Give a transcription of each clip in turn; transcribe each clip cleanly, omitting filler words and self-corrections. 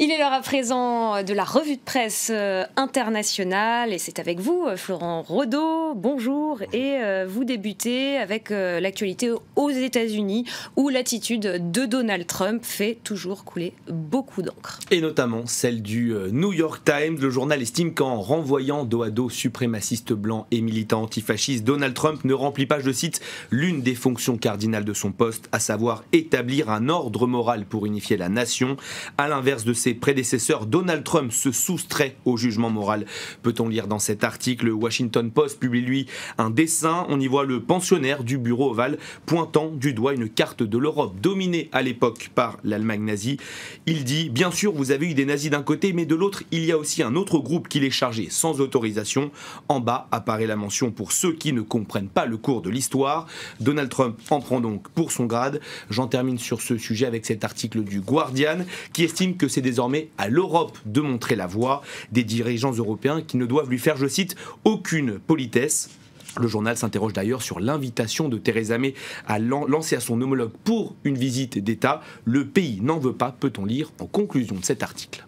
Il est l'heure à présent de la revue de presse internationale et c'est avec vous, Florent Rodeau. Bonjour. Et vous débutez avec l'actualité aux États-Unis où l'attitude de Donald Trump fait toujours couler beaucoup d'encre. Et notamment celle du New York Times. Le journal estime qu'en renvoyant dos à dos suprémacistes blancs et militants antifascistes, Donald Trump ne remplit pas, je cite, l'une des fonctions cardinales de son poste, à savoir établir un ordre moral pour unifier la nation. À l'inverse de ses prédécesseurs, Donald Trump se soustrait au jugement moral. Peut-on lire dans cet article, le Washington Post publie lui un dessin. On y voit le pensionnaire du bureau ovale pointant du doigt une carte de l'Europe dominée à l'époque par l'Allemagne nazie. Il dit, bien sûr, vous avez eu des nazis d'un côté, mais de l'autre, il y a aussi un autre groupe qui les chargeait sans autorisation. En bas apparaît la mention pour ceux qui ne comprennent pas le cours de l'histoire. Donald Trump en prend donc pour son grade. J'en termine sur ce sujet avec cet article du Guardian qui estime que c'est désormais à l'Europe de montrer la voie, des dirigeants européens qui ne doivent lui faire, je cite, aucune politesse. Le journal s'interroge d'ailleurs sur l'invitation de Theresa May à lancer à son homologue pour une visite d'État. Le pays n'en veut pas, peut-on lire en conclusion de cet article.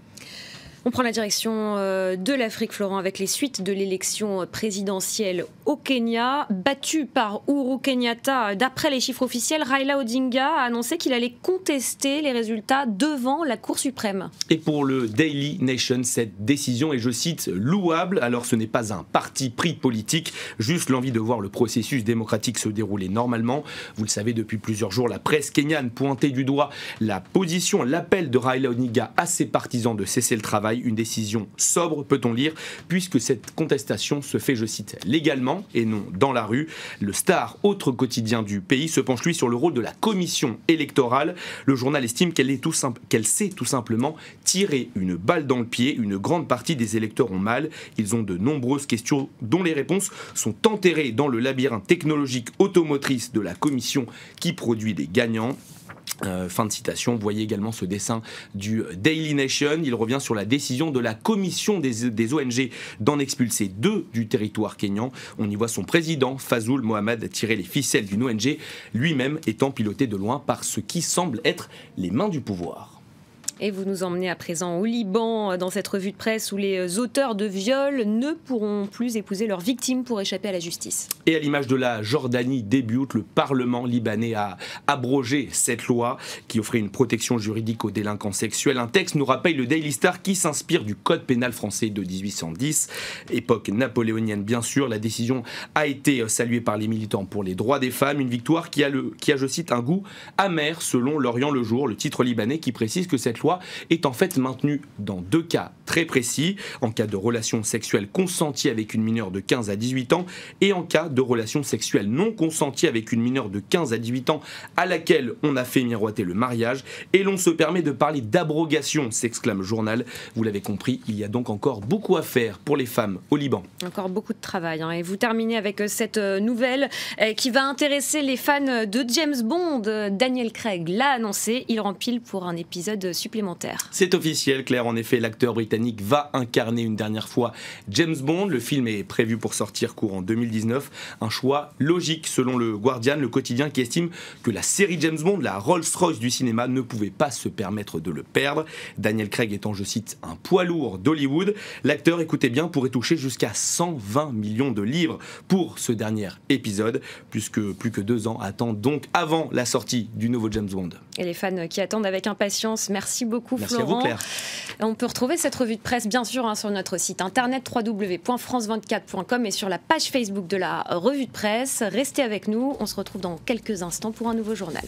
On prend la direction de l'Afrique, Florent, avec les suites de l'élection présidentielle au Kenya. Battu par Uhuru Kenyatta, d'après les chiffres officiels, Raila Odinga a annoncé qu'il allait contester les résultats devant la Cour suprême. Et pour le Daily Nation, cette décision est, je cite, louable. Alors ce n'est pas un parti pris politique, juste l'envie de voir le processus démocratique se dérouler normalement. Vous le savez, depuis plusieurs jours, la presse kenyane pointait du doigt la position, l'appel de Raila Odinga à ses partisans de cesser le travail. Une décision sobre, peut-on lire, puisque cette contestation se fait, je cite, légalement et non dans la rue. Le Star, autre quotidien du pays, se penche lui sur le rôle de la commission électorale. Le journal estime qu'elle sait tout simplement tirer une balle dans le pied. Une grande partie des électeurs ont mal. Ils ont de nombreuses questions dont les réponses sont enterrées dans le labyrinthe technologique automotrice de la commission qui produit des gagnants. Fin de citation. Vous voyez également ce dessin du Daily Nation. Il revient sur la décision de la commission des ONG d'en expulser 2 du territoire kényan. On y voit son président, Fazul Mohamed, tirer les ficelles d'une ONG, lui-même étant piloté de loin par ce qui semble être les mains du pouvoir. Et vous nous emmenez à présent au Liban, dans cette revue de presse où les auteurs de viols ne pourront plus épouser leurs victimes pour échapper à la justice. Et à l'image de la Jordanie début août, le Parlement libanais a abrogé cette loi qui offrait une protection juridique aux délinquants sexuels. Un texte, nous rappelle le Daily Star, qui s'inspire du code pénal français de 1810. Époque napoléonienne, bien sûr. La décision a été saluée par les militants pour les droits des femmes. Une victoire qui a, je cite, un goût amer selon l'Orient le jour, le titre libanais qui précise que cette loi est en fait maintenue dans 2 cas très précis, en cas de relation sexuelle consentie avec une mineure de 15 à 18 ans et en cas de relation sexuelle non consentie avec une mineure de 15 à 18 ans à laquelle on a fait miroiter le mariage. Et l'on se permet de parler d'abrogation, s'exclame le journal. Vous l'avez compris, il y a donc encore beaucoup à faire pour les femmes au Liban. Encore beaucoup de travail. Et vous terminez avec cette nouvelle qui va intéresser les fans de James Bond. Daniel Craig l'a annoncé, il rempile pour un épisode supplémentaire. C'est officiel, Claire. En effet, l'acteur britannique va incarner une dernière fois James Bond. Le film est prévu pour sortir courant 2019. Un choix logique selon le Guardian, le quotidien qui estime que la série James Bond, la Rolls-Royce du cinéma, ne pouvait pas se permettre de le perdre. Daniel Craig étant, je cite, un poids lourd d'Hollywood. L'acteur, écoutez bien, pourrait toucher jusqu'à 120 millions de livres pour ce dernier épisode, puisque plus que 2 ans attendent donc avant la sortie du nouveau James Bond. Et les fans qui attendent avec impatience, merci beaucoup Merci Florent. à vous, Claire. On peut retrouver cette revue de presse bien sûr sur notre site internet www.france24.com et sur la page Facebook de la revue de presse. Restez avec nous, on se retrouve dans quelques instants pour un nouveau journal.